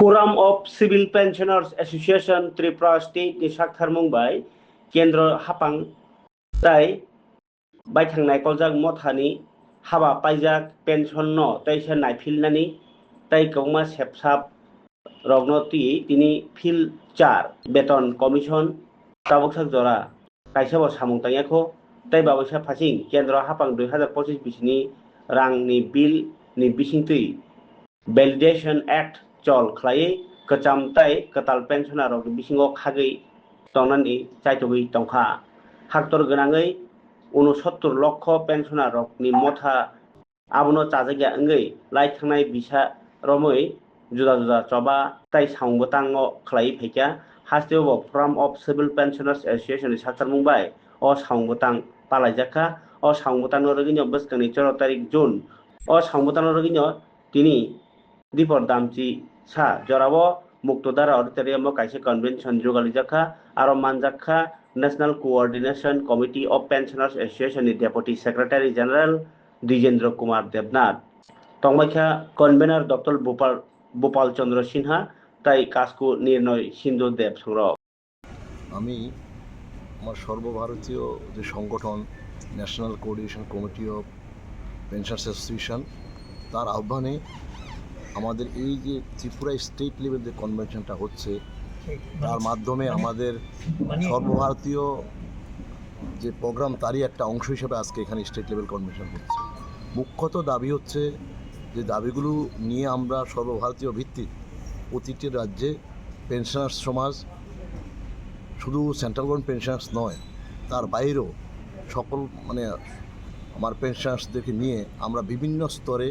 Forum of Civil Pensioners Association Tripura State ni Sakharmung bai Kendra Hapang tai bai thangnai koljak mothani haba paijak pension no tai se naifilnani tai kongma sepsap rogno tini fil 4 beton commission taboksak jora kaisa bo samung tangyakho tai babosa phasing Kendra Hapang 2025 bisini rangni bill ni bisingtui Validation Act chol khlai kacham tai katal pensioner rok bisingo khagei tongnani chaitogui tongkha haktor gwnangai 69 লক্ষ pensioner rok ni motha abono chajagya wngoi laithangnai bisa romoi juda juda choba tai saungbotango khlai phaikya hasteo bo Forum of Civil Pensioners Association ni sakharmung bai o saungbotang palaijakha o saungbotang no rogino bwskangni 14 tarik June o saungbotang no rogino tini Dipor Damchi sa jorabo Muktodara Auditorium o kaisa convention jogalijaka aro manjakha National Coordination Committee of Pensioners Association ni Deputy Secretary General Dijendra Kumar Debnath tongmaikha convener Dr. Bopal Chandra Sinha tai kasko nirnoy Sindhu Dev Songrok আমি আমার সর্বভারতীয় যে সংগঠন national coordination committee of pensioners association তার আহ্বানে আমাদের এই যে ত্রিপুরা স্টেট লেভেল যে কনভেনশনটা হচ্ছে তার মাধ্যমে আমাদের সর্বভারতীয় যে প্রোগ্রাম তারই একটা অংশ হিসেবে আজকে এখানে স্টেট লেভেল কনভেনশন হচ্ছে মুখ্যত দাবি হচ্ছে যে দাবিগুলো নিয়ে আমরা সর্বভারতীয় ভিত্তিক প্রতিটি রাজ্যে পেনশনার্স সমাজ শুধু সেন্ট্রাল গভর্নমেন্ট পেনশনার্স নয় তার বাইরেও সকল আমার পেনশনার্সদেরকে নিয়ে আমরা বিভিন্ন স্তরে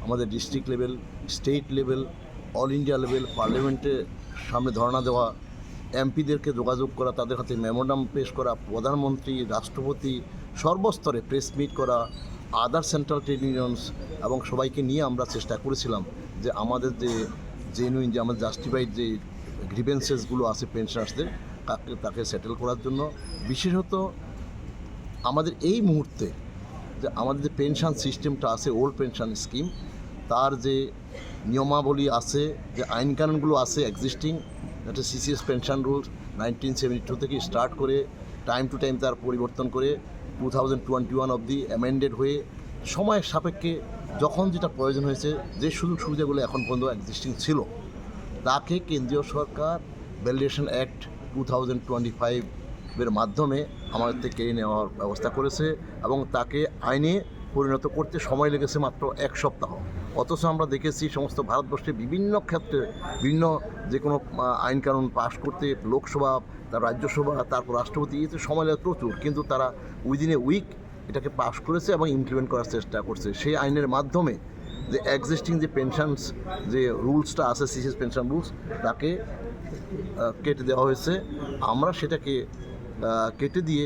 আমাদের district level state level all India level পার্লামেন্টে সামনে ধর্ণা দেওয়া এমপিদেরকে যোগাযোগ করা তাদের হাতে মেমোরান্ডাম পেশ করা প্রধানমন্ত্রী রাষ্ট্রপতি সর্বস্তরে প্রেস মিট করা আদার সেন্ট্রাল ট্রেড ইউনিয়নস এবং সবাইকে নিয়ে আমরা চেষ্টা করেছিলাম যে আমাদের যে জেনুইন যে আমাদের জাস্টিফাইড যে গ্রিভেন্সেসগুলো আছে পেনশনার্সদের তাকে সেটেল করার জন্য বিশেষত আমাদের এই মুহূর্তে যে আমাদের যে পেনশন সিস্টেমটা আছে ওল্ড পেনশন স্কিম তার যে নিয়মাবলী আছে যে আইনকানুনগুলো আছে এক্সিস্টিং একটা সিসিএস পেনশন রুলস 1972 থেকে স্টার্ট করে টাইম টু টাইম তার পরিবর্তন করে 2021 অবধি অ্যামেন্ডেড হয়ে সময়ের সাপেক্ষে যখন যেটা প্রয়োজন হয়েছে যে সুযোগ সুবিধাগুলো এখন পর্যন্ত এক্সিস্টিং ছিল তাকে কেন্দ্রীয় সরকার ভ্যালিডেশন অ্যাক্ট 2025 এর মাধ্যমে আমাদের থেকে কেড়ে নেওয়ার ব্যবস্থা করেছে এবং তাকে আইনে পরিণত করতে সময় লেগেছে মাত্র 1 সপ্তাহ অথচ আমরা দেখেছি সমস্ত ভারতবর্ষে বিভিন্ন ক্ষেত্রে বিভিন্ন যে কোনো আইনকানুন পাশ করতে লোকসভা তার রাজ্যসভা তারপর রাষ্ট্রপতি এতে সময় লাগে প্রচুর কিন্তু তারা উইদিন এ উইক এটাকে পাশ করেছে এবং ইমপ্লিমেন্ট করার চেষ্টা করছে সেই আইনের মাধ্যমে যে এক্সিস্টিং যে পেনশনস যে রুলসটা আছে সিসিএস পেনশন রুলস তাকে কেটে দেওয়া হয়েছে আমরা সেটাকে কেটে দিয়ে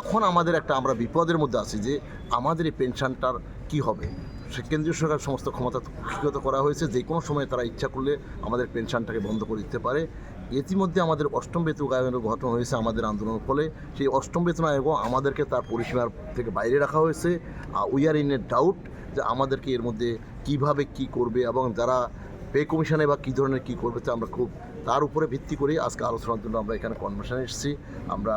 এখন আমাদের একটা আমরা বিপদের মধ্যে আছি যে আমাদের এই পেনশনটার কী হবে সে কেন্দ্রীয় সরকার সমস্ত ক্ষমতা কুক্ষিগত করা হয়েছে যে কোনো সময় তারা ইচ্ছা করলে আমাদের পেনশনটাকে বন্ধ করে দিতে পারে ইতিমধ্যে আমাদের অষ্টম বেতন আয়োগের গঠন হয়েছে আমাদের আন্দোলনের ফলে সেই অষ্টম বেতন আয়োগও আমাদেরকে তার পরিসীমার থেকে বাইরে রাখা হয়েছে we are in a doubt যে আমাদেরকে এর মধ্যে কিভাবে কি করবে এবং যারা পে কমিশনে বা কী ধরনের কী করবে তা আমরা খুব তার উপরে ভিত্তি করে আজকে আলোচনার জন্য আমরা এখানে কনভেনশনে এসেছি আমরা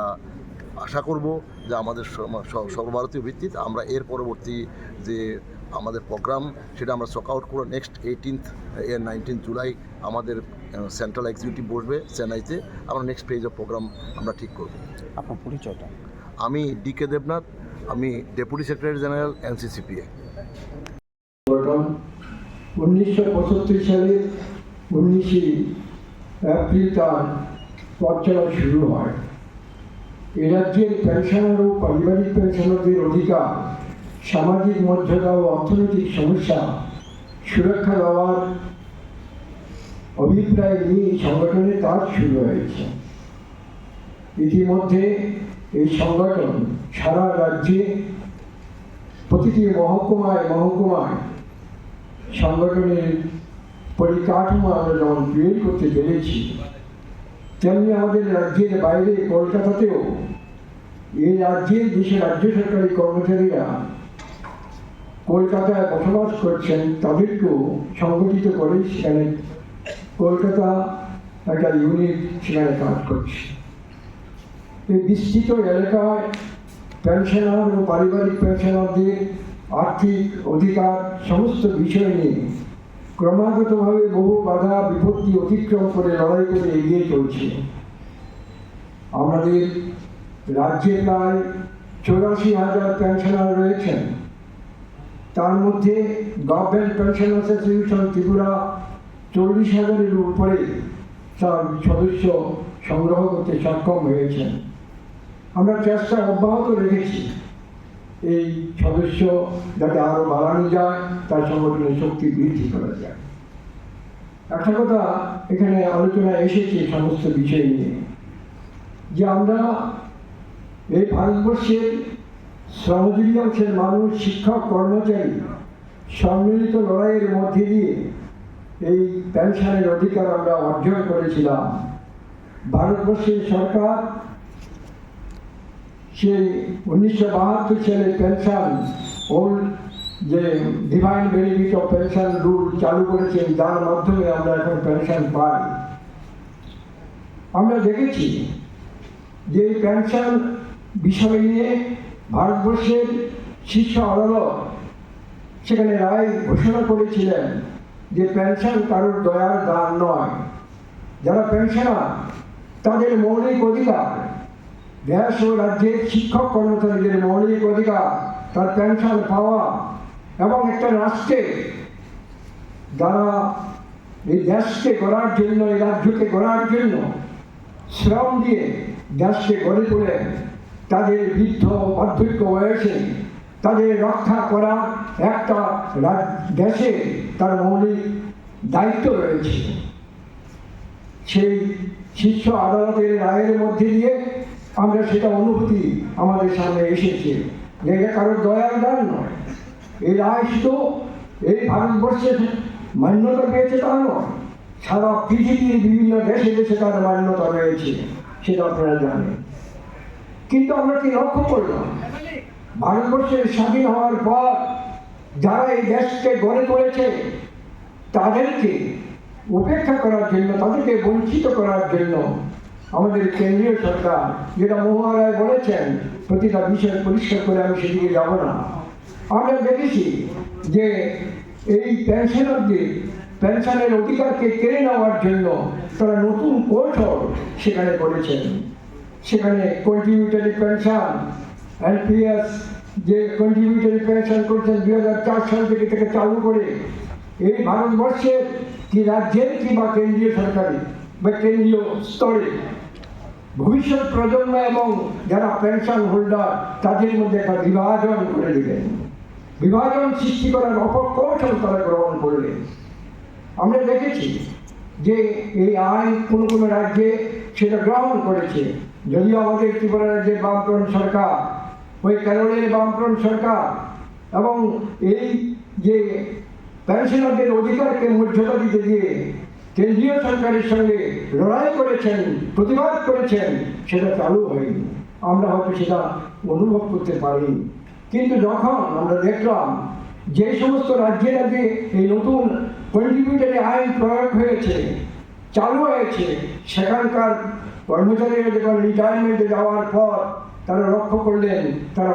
আশা করব যে আমাদের সর্বভারতীয় ভিত্তিতে আমরা এর পরবর্তী যে আমাদের প্রোগ্রাম সেটা আমরা চক আউট করে নেক্সট 19 জুলাই আমাদের সেন্ট্রাল এক্সিকিউটিভ বসবে চেন্নাইতে আমরা নেক্সট পেজ অফ প্রোগ্রাম আমরা ঠিক করব আপনার পরিচয়টা আমি ডিকে দেবনাথ আমি ডেপুটি সেক্রেটারি জেনারেল এনসিসিপিএ 1975 সালে 19 এপ্রিল তার পথ চলা শুরু হয় এ রাজ্যের পেনশনার ও পারিবারিক পেনশনারদের অধিকার সামাজিক মর্যাদা ও অর্থনৈতিক সমস্যা সুরক্ষা দেওয়ার অভিপ্রায় নিয়ে সংগঠনের কাজ শুরু হয়েছে ইতিমধ্যে এই সংগঠন সারা রাজ্যে প্রতিটি মহকুমায় সংগঠনের পরিকাঠামো আমরা যেমন তৈরি করতে পেরেছি তেমনি আমাদের রাজ্যের বাইরে কলকাতাতেও এই রাজ্যের দেশের রাজ্য সরকারি কর্মচারীরা কলকাতায় বসবাস করছেন তাদেরকেও সংগঠিত করে সেখানে কলকাতা একটা ইউনিট সেখানে কাজ করছে। এই বিস্তৃত এলাকায় পেনশনার ও পারিবারিক পেনশনারদের আর্থিক অধিকার সমস্ত বিষয় নিয়ে ক্রমাগতভাবে বহু বাধা বিপত্তি অতিক্রম করে লড়াই করে এগিয়ে চলছে। আমাদের রাজ্যে প্রায় 84,000 পেনশনার রয়েছেন। তার মধ্যে গভর্নমেন্ট পেনশন অ্যাসোসিয়েশন ত্রিপুরা 40,000-এর উপরে তার সদস্য সংগ্রহ করতে সক্ষম হয়েছেন। আমরা চেষ্টা অব্যাহত রেখেছি এই সদস্য যাতে আরও বাড়ানো যায়, তার সংগঠনের শক্তি বৃদ্ধি করা যায়। একটা কথা এখানে আলোচনা এসেছে সমস্ত বিষয় নিয়ে, যে আমরা এই ভারতবর্ষের শ্রমজীবী অংশের মানুষ, শিক্ষক, কর্মচারী সম্মিলিত লড়াইয়ের মধ্যে দিয়ে এই পেনশনের অধিকার আমরা অর্জন করেছিলাম। ভারতবর্ষের সরকার সেই 1972 সালে পেনশন ওল্ড যে divine benefit of pension rule চালু করেছেন, যার মাধ্যমে আমরা এখন পেনশন পাই। আমরা দেখেছি যে এই পেনশন বিষয় নিয়ে ভারতবর্ষের শীর্ষ আদালত সেখানে রায় ঘোষণা করেছিলেন যে পেনশন কারোর দয়ার দান নয়। যারা পেনশনার তাদের মৌলিক অধিকার, দেশ ও রাজ্যের শিক্ষক কর্মচারীদের মৌলিক অধিকার তার পেনশন পাওয়া, এবং একটা রাষ্ট্রে যারা এই দেশকে গড়ার জন্য, এই রাজ্যকে গড়ার জন্য শ্রম দিয়ে দেশকে গড়ে তোলে, তাদের বৃদ্ধ বার্ধক্য বয়সে তাদের রক্ষা করা একটা দেশে তার মৌলিক দায়িত্ব রয়েছে। সেই শীর্ষ আদালতের রায়ের মধ্যে দিয়ে আমরা সেটা অনুভূতি আমাদের সামনে এসেছে যে এটা কারোর দয়ার দান নয়। এই রায় শুধু এই ভারতবর্ষের মান্যতা পেয়েছে তা নয়, সারা পৃথিবীর বিভিন্ন দেশে দেশে তার মান্যতা রয়েছে, সেটা আপনারা জানেন। কিন্তু আমরা কি লক্ষ্য করলাম, ভারতবর্ষের স্বাধীন হওয়ার পর যারা এই দেশকে গড়ে তুলেছে তাদেরকে উপেক্ষা করার জন্য, তাদেরকে বঞ্চিত করার জন্য আমাদের কেন্দ্রীয় সরকার, যেটা মহারায় বলেছেন, প্রতিটা বিষয় পরিষ্কার করে আমি সেদিকে যাব না। আমরা দেখেছি যে এই পেনশনারদের পেনশনের অধিকারকে কেড়ে নেওয়ার জন্য তারা নতুন কৌশল সেখানে করেছেন। সেখানে কন্ট্রিবিউটরি পেনশন, এনপিএস যে কন্ট্রিবিউটরি পেনশন করছেন 2004 সাল থেকে চালু করে এই ভারতবর্ষের কি রাজ্যের কি বা কেন্দ্রীয় সরকারি বা কেন্দ্রীয় স্তরে ভবিষ্যৎ প্রজন্ম এবং যারা পেনশন হোল্ডার তাদের মধ্যে একটা বিভাজন করে দিলেন। বিভাজন সৃষ্টি করার অপকৌশল তারা গ্রহণ করলেন। আমরা দেখেছি যে এই আইন কোনো কোনো রাজ্যে সেটা গ্রহণ করেছে, যদিও আমাদের ত্রিপুরা রাজ্যের বামফ্রন্ট সরকার, ওই কেরলের বামফ্রন্ট সরকার এবং এই যে পেনশনারদের অধিকারকে মর্যাদা দিতে দিয়ে কেন্দ্রীয় সরকারের সঙ্গে লড়াই করেছেন, প্রতিবাদ করেছেন, সেটা চালু হয়নি। আমরা হয়তো সেটা অনুভব করতে পারিনি। কিন্তু যখন আমরা দেখলাম যে সমস্ত রাজ্যে রাজ্যে এই নতুন কন্ট্রিবিউটরি আইন প্রয়োগ হয়েছে, চালু হয়েছে, সেখানকার কর্মচারীরা যখন রিটায়ারমেন্টে যাওয়ার পর তারা লক্ষ্য করলেন তারা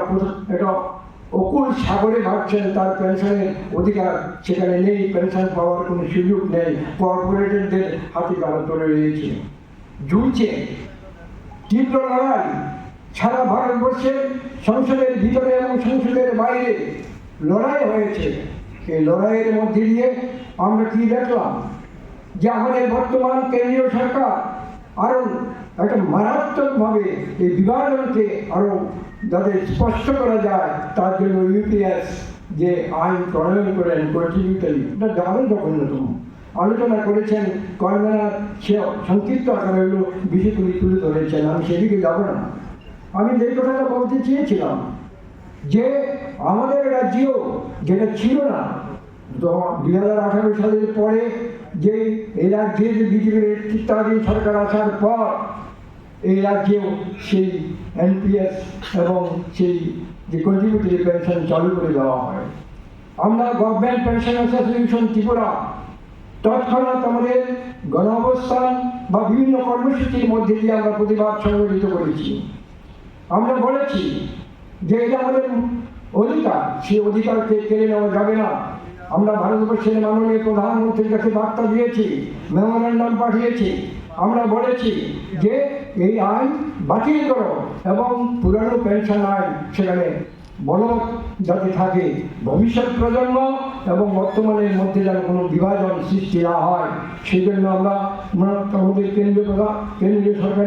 একটা অকুল সাগরে ভাবছেন, তার পেনশনের অধিকার সেখানে নেই, পেনশন পাওয়ার কোনো সুযোগ নেই, কর্পোরেটরদের হাতে তারা চলে রয়েছে, ঝুলছে। তীব্র লড়াই সারা ভারতবর্ষের সংসদের ভিতরে এবং সংসদের বাইরে লড়াই হয়েছে। এই লড়াইয়ের মধ্যে দিয়ে আমরা কি দেখলাম যে আমাদের বর্তমান কেন্দ্রীয় সরকার আরও একটা মারাত্মকভাবে এই বিভাজনকে আরও যাতে স্পষ্ট করা যায় তার জন্য ইউপিএস যে আইন প্রণয়ন করেন কন্ট্রিবিউটরি, এটা দারুণ অন্যতম আলোচনা করেছেন কনভেনার, সে সংক্ষিপ্ত আকারে হলো বিষয়গুলি তুলে ধরেছেন, আমি সেদিকে যাব না। আমি যে কথাটা বলতে চেয়েছিলাম যে আমাদের রাজ্যেও যেটা ছিল না 2018 সালের পরে, যে এই রাজ্যে যে বিজেপির নেতৃত্বাধীন সরকার আসার পর এই রাজ্যেও সেই এনপিএস এবং সেই যে কন্ট্রিবিউটরি পেনশন চালু করে দেওয়া হয়। আমরা গভর্নমেন্ট পেনশন অ্যাসোসিয়েশন ত্রিপুরা তৎক্ষণাৎ আমাদের গণ অবস্থান বা বিভিন্ন কর্মসূচির মধ্যে দিয়ে আমরা প্রতিবাদ সংগঠিত করেছি। আমরা বলেছি যে এটা আমাদের অধিকার, সেই অধিকারকে কেড়ে নেওয়া যাবে না। আমরা ভারতবর্ষের মাননীয় প্রধানমন্ত্রীর কাছে বার্তা দিয়েছি, মেমোরেন্ডাম পাঠিয়েছি। আমরা বলেছি যে এই আইন বাতিল করো এবং পুরানো পেনশন আইন সেখানে বলবৎ যাতে থাকে, ভবিষ্যৎ প্রজন্ম এবং বর্তমানের মধ্যে যেন কোনো বিভাজন সৃষ্টি না হয়, সেই জন্য আমরা আমাদের কেন্দ্রীয় সরকারের